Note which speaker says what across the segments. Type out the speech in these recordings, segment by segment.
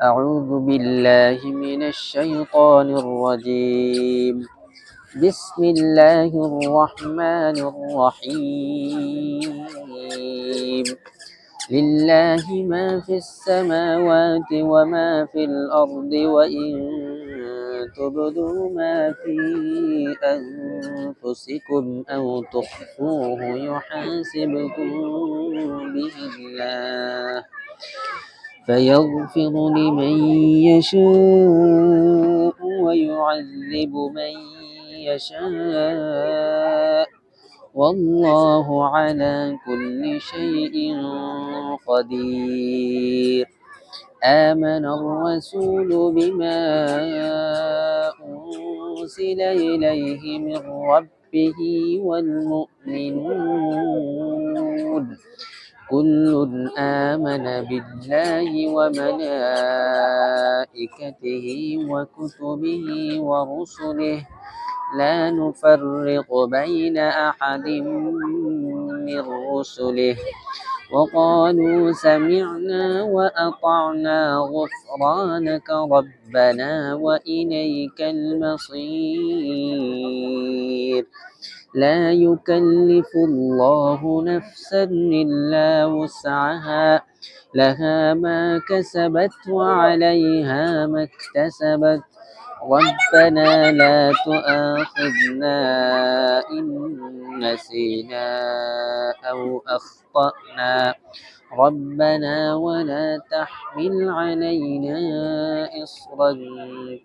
Speaker 1: أعوذ بالله من الشيطان الرجيم. بسم الله الرحمن الرحيم. لله ما في السماوات وما في الأرض، وإن تبدوا ما في أنفسكم أو تخفوه يحاسبكم به الله، فيغفر لمن يشاء ويعذب من يشاء، والله على كل شيء قدير. آمن الرسول بما أنزل إليه من ربه والمؤمنون كل آمن بالله وملائكته وكتبه ورسله لا نفرق بين أحد من رسله، وقالوا سمعنا وأطعنا غفرانك ربنا وإليك المصير. لا يكلف الله نفسا إلا وسعها، لها ما كسبت وعليها ما اكتسبت. ربنا لا تؤاخذنا إن نسينا أو أخطأنا، ربنا ولا تحمل علينا إصرا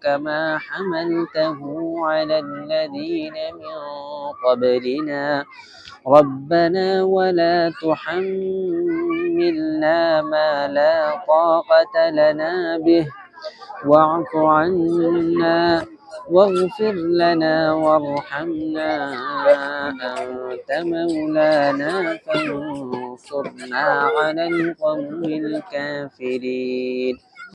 Speaker 1: كما حملته على الذين من قبلنا، ربنا ولا تحملنا ما لا طاقة لنا به، واعف عنا واغفر لنا وارحمنا، أنت مولانا فانصرنا على القوم الكافرين.